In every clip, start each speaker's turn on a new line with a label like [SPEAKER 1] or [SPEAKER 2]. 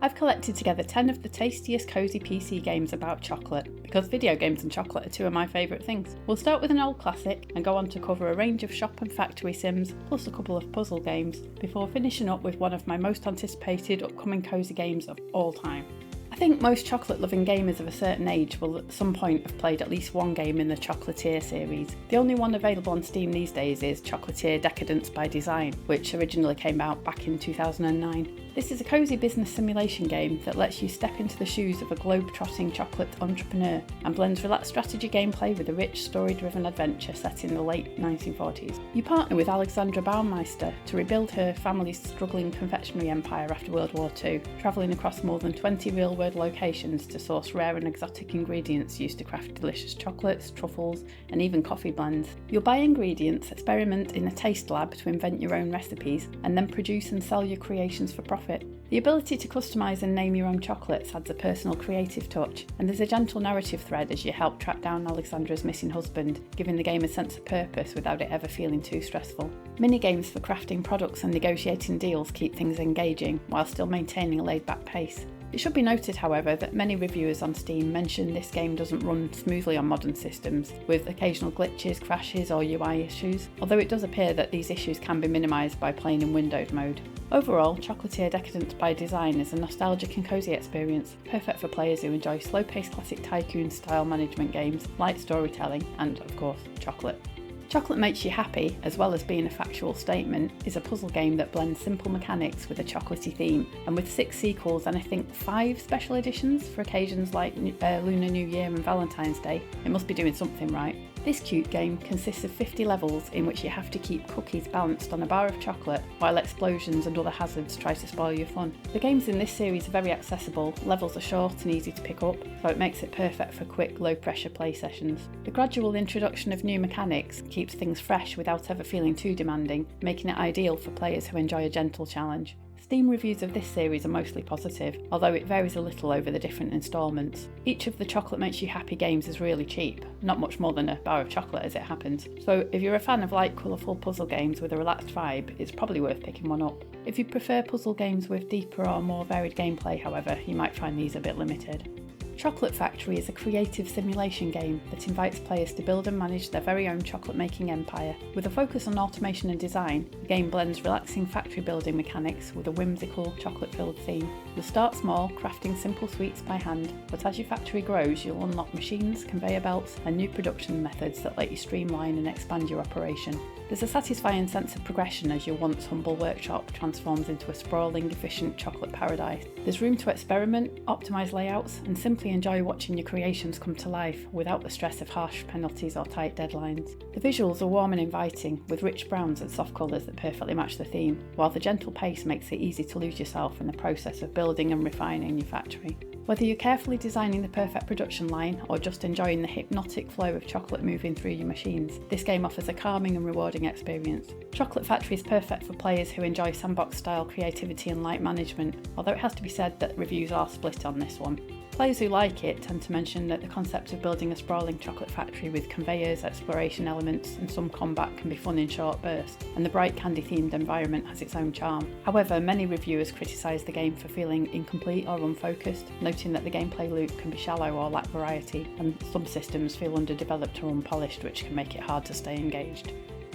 [SPEAKER 1] I've collected together 10 of the tastiest cosy PC games about chocolate, because video games and chocolate are two of my favourite things. We'll start with an old classic and go on to cover a range of shop and factory sims, plus a couple of puzzle games, before finishing up with one of my most anticipated upcoming cosy games of all time. I think most chocolate-loving gamers of a certain age will at some point have played at least one game in the Chocolatier series. The only one available on Steam these days is Chocolatier Decadence by Design, which originally came out back in 2009. This is a cosy business simulation game that lets you step into the shoes of a globe-trotting chocolate entrepreneur and blends relaxed strategy gameplay with a rich, story-driven adventure set in the late 1940s. You partner with Alexandra Baumeister to rebuild her family's struggling confectionery empire after World War II, travelling across more than 20 real-world locations to source rare and exotic ingredients used to craft delicious chocolates, truffles, and even coffee blends. You'll buy ingredients, experiment in a taste lab to invent your own recipes, and then produce and sell your creations for profit. The ability to customise and name your own chocolates adds a personal creative touch, and there's a gentle narrative thread as you help track down Alexandra's missing husband, giving the game a sense of purpose without it ever feeling too stressful. Mini-games for crafting products and negotiating deals keep things engaging, while still maintaining a laid-back pace. It should be noted, however, that many reviewers on Steam mention this game doesn't run smoothly on modern systems, with occasional glitches, crashes or UI issues, although it does appear that these issues can be minimised by playing in windowed mode. Overall, Chocolatier Decadence by Design is a nostalgic and cosy experience, perfect for players who enjoy slow-paced classic tycoon-style management games, light storytelling, and, of course, chocolate. Chocolate Makes You Happy, as well as being a factual statement, is a puzzle game that blends simple mechanics with a chocolatey theme, and with 6 sequels and I think 5 special editions for occasions like Lunar New Year and Valentine's Day, it must be doing something right. This cute game consists of 50 levels in which you have to keep cookies balanced on a bar of chocolate while explosions and other hazards try to spoil your fun. The games in this series are very accessible, levels are short and easy to pick up, so it makes it perfect for quick, low-pressure play sessions. The gradual introduction of new mechanics keeps things fresh without ever feeling too demanding, making it ideal for players who enjoy a gentle challenge. Steam reviews of this series are mostly positive, although it varies a little over the different instalments. Each of the Chocolate Makes You Happy games is really cheap, not much more than a bar of chocolate as it happens, so if you're a fan of light, colourful puzzle games with a relaxed vibe, it's probably worth picking one up. If you prefer puzzle games with deeper or more varied gameplay, however, you might find these a bit limited. Chocolate Factory is a creative simulation game that invites players to build and manage their very own chocolate-making empire. With a focus on automation and design, the game blends relaxing factory building mechanics with a whimsical chocolate-filled theme. You'll start small, crafting simple sweets by hand, but as your factory grows, you'll unlock machines, conveyor belts, and new production methods that let you streamline and expand your operation. There's a satisfying sense of progression as your once humble workshop transforms into a sprawling, efficient chocolate paradise. There's room to experiment, optimise layouts, and simply enjoy watching your creations come to life without the stress of harsh penalties or tight deadlines. The visuals are warm and inviting, with rich browns and soft colours that perfectly match the theme, while the gentle pace makes it easy to lose yourself in the process of building and refining your factory. Whether you're carefully designing the perfect production line or just enjoying the hypnotic flow of chocolate moving through your machines, this game offers a calming and rewarding experience. Chocolate Factory is perfect for players who enjoy sandbox-style creativity and light management, although it has to be said that reviews are split on this one. Players who like it tend to mention that the concept of building a sprawling chocolate factory with conveyors, exploration elements, and some combat can be fun in short bursts, and the bright candy-themed environment has its own charm. However, many reviewers criticise the game for feeling incomplete or unfocused, noting that the gameplay loop can be shallow or lack variety, and some systems feel underdeveloped or unpolished, which can make it hard to stay engaged.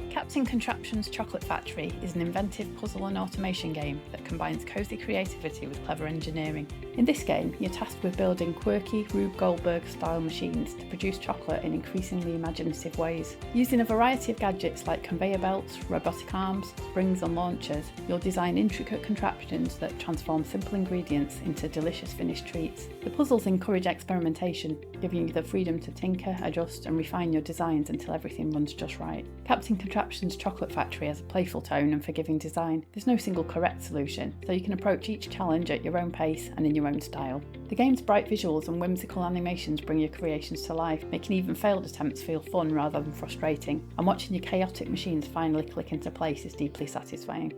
[SPEAKER 1] Captain Contraption's Chocolate Factory is an inventive puzzle and automation game that combines cosy creativity with clever engineering. In this game, you're tasked with building quirky Rube Goldberg-style machines to produce chocolate in increasingly imaginative ways. Using a variety of gadgets like conveyor belts, robotic arms, springs and launchers, you'll design intricate contraptions that transform simple ingredients into delicious finished treats. The puzzles encourage experimentation, giving you the freedom to tinker, adjust and refine your designs until everything runs just right. Captain Contraption's Chocolate Factory has a playful tone and forgiving design. There's no single correct solution, so you can approach each challenge at your own pace and in your own style. The game's bright visuals and whimsical animations bring your creations to life, making even failed attempts feel fun rather than frustrating, and watching your chaotic machines finally click into place is deeply satisfying.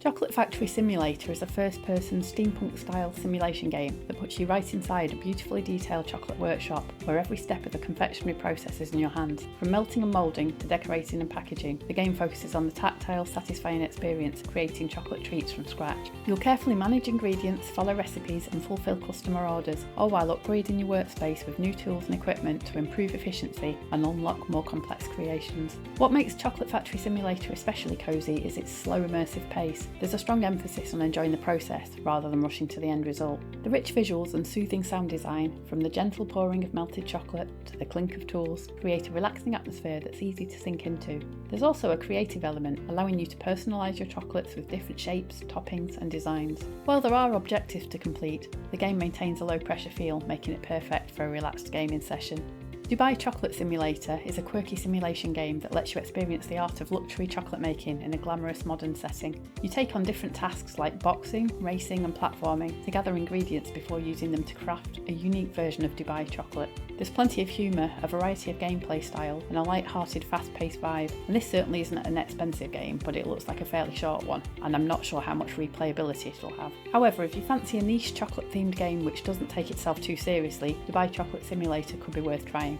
[SPEAKER 1] Chocolate Factory Simulator is a first-person steampunk-style simulation game that puts you right inside a beautifully detailed chocolate workshop where every step of the confectionery process is in your hands. From melting and moulding to decorating and packaging, the game focuses on the tactile, satisfying experience of creating chocolate treats from scratch. You'll carefully manage ingredients, follow recipes and fulfil customer orders, all while upgrading your workspace with new tools and equipment to improve efficiency and unlock more complex creations. What makes Chocolate Factory Simulator especially cosy is its slow, immersive pace. There's a strong emphasis on enjoying the process rather than rushing to the end result. The rich visuals and soothing sound design, from the gentle pouring of melted chocolate to the clink of tools, create a relaxing atmosphere that's easy to sink into. There's also a creative element, allowing you to personalise your chocolates with different shapes, toppings and designs. While there are objectives to complete, the game maintains a low pressure feel, making it perfect for a relaxed gaming session. Dubai Chocolate Simulator is a quirky simulation game that lets you experience the art of luxury chocolate making in a glamorous modern setting. You take on different tasks like boxing, racing and platforming to gather ingredients before using them to craft a unique version of Dubai chocolate. There's plenty of humour, a variety of gameplay style and a light-hearted, fast-paced vibe. And this certainly isn't an expensive game, but it looks like a fairly short one, and I'm not sure how much replayability it'll have. However, if you fancy a niche chocolate-themed game which doesn't take itself too seriously, Dubai Chocolate Simulator could be worth trying.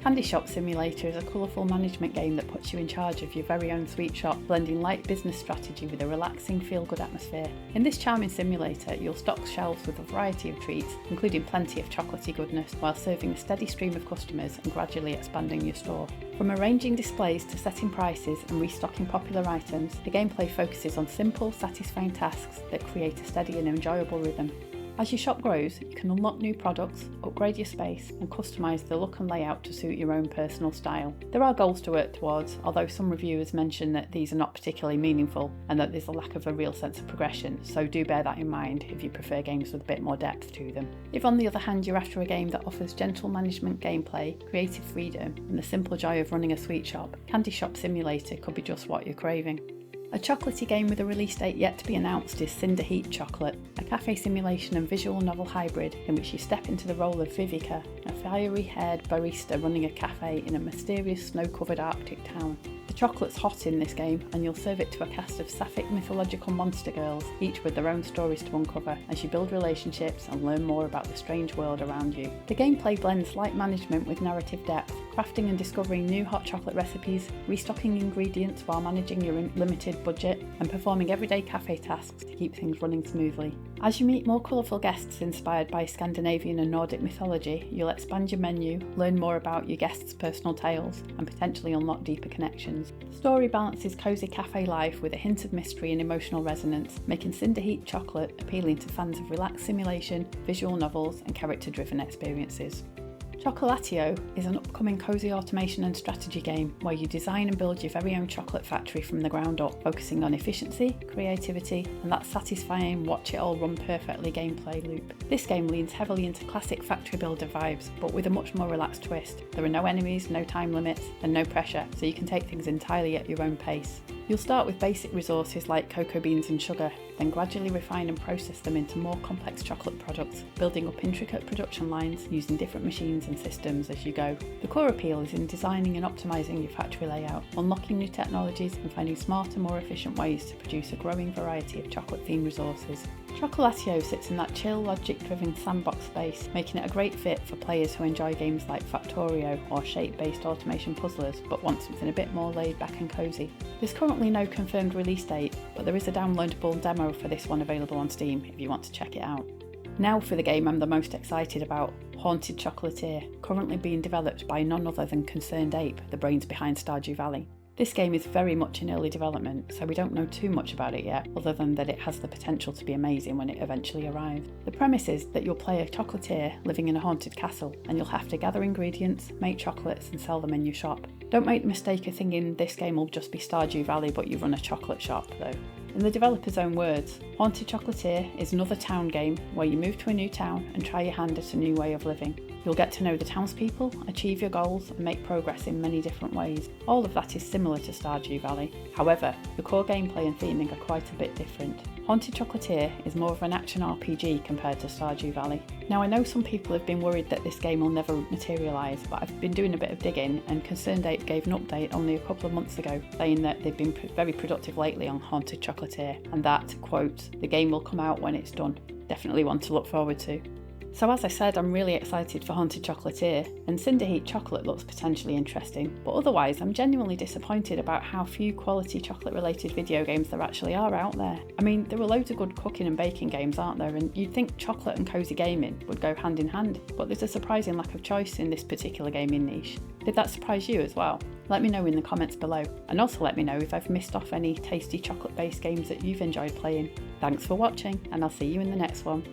[SPEAKER 1] Candy Shop Simulator is a colourful management game that puts you in charge of your very own sweet shop, blending light business strategy with a relaxing, feel-good atmosphere. In this charming simulator, you'll stock shelves with a variety of treats, including plenty of chocolatey goodness, while serving a steady stream of customers and gradually expanding your store. From arranging displays to setting prices and restocking popular items, the gameplay focuses on simple, satisfying tasks that create a steady and enjoyable rhythm. As your shop grows, you can unlock new products, upgrade your space and customise the look and layout to suit your own personal style. There are goals to work towards, although some reviewers mention that these are not particularly meaningful and that there's a lack of a real sense of progression, so do bear that in mind if you prefer games with a bit more depth to them. If on the other hand you're after a game that offers gentle management gameplay, creative freedom and the simple joy of running a sweet shop, Candy Shop Simulator could be just what you're craving. A chocolatey game with a release date yet to be announced is Cinderheat Chocolate, a cafe simulation and visual novel hybrid in which you step into the role of Vivica, a fiery-haired barista running a cafe in a mysterious snow-covered Arctic town. The chocolate's hot in this game, and you'll serve it to a cast of sapphic mythological monster girls, each with their own stories to uncover as you build relationships and learn more about the strange world around you. The gameplay blends light management with narrative depth, crafting and discovering new hot chocolate recipes, restocking ingredients while managing your limited budget, and performing everyday cafe tasks to keep things running smoothly. As you meet more colourful guests inspired by Scandinavian and Nordic mythology, you'll expand your menu, learn more about your guests' personal tales, and potentially unlock deeper connections. The story balances cosy cafe life with a hint of mystery and emotional resonance, making Cinderheat Chocolate appealing to fans of relaxed simulation, visual novels, and character-driven experiences. Chocolatio is an upcoming cosy automation and strategy game where you design and build your very own chocolate factory from the ground up, focusing on efficiency, creativity, and that satisfying watch it all run perfectly gameplay loop. This game leans heavily into classic factory builder vibes, but with a much more relaxed twist. There are no enemies, no time limits, and no pressure, so you can take things entirely at your own pace. You'll start with basic resources like cocoa beans and sugar, then gradually refine and process them into more complex chocolate products, building up intricate production lines using different machines and systems as you go. The core appeal is in designing and optimising your factory layout, unlocking new technologies and finding smarter, more efficient ways to produce a growing variety of chocolate-themed resources. Chocolatio sits in that chill, logic-driven sandbox space, making it a great fit for players who enjoy games like Factorio or shape-based automation puzzlers but want something a bit more laid back and cosy. There's currently no confirmed release date, but there is a downloadable demo for this one available on Steam if you want to check it out. Now for the game I'm the most excited about, Haunted Chocolatier, currently being developed by none other than ConcernedApe, the brains behind Stardew Valley. This game is very much in early development, so we don't know too much about it yet, other than that it has the potential to be amazing when it eventually arrives. The premise is that you'll play a chocolatier living in a haunted castle, and you'll have to gather ingredients, make chocolates, and sell them in your shop. Don't make the mistake of thinking this game will just be Stardew Valley but you run a chocolate shop, though. In the developer's own words, Haunted Chocolatier is another town game where you move to a new town and try your hand at a new way of living. You'll get to know the townspeople, achieve your goals, and make progress in many different ways. All of that is similar to Stardew Valley. However, the core gameplay and theming are quite a bit different. Haunted Chocolatier is more of an action RPG compared to Stardew Valley. Now I know some people have been worried that this game will never materialise, but I've been doing a bit of digging and ConcernedApe gave an update only a couple of months ago saying that they've been very productive lately on Haunted Chocolatier and that, quote, the game will come out when it's done. Definitely one to look forward to. So as I said, I'm really excited for Haunted Chocolatier, and Cinderheat Chocolate looks potentially interesting, but otherwise I'm genuinely disappointed about how few quality chocolate related video games there actually are out there. I mean, there are loads of good cooking and baking games, aren't there, and you'd think chocolate and cosy gaming would go hand in hand, but there's a surprising lack of choice in this particular gaming niche. Did that surprise you as well? Let me know in the comments below, and also let me know if I've missed off any tasty chocolate based games that you've enjoyed playing. Thanks for watching, and I'll see you in the next one.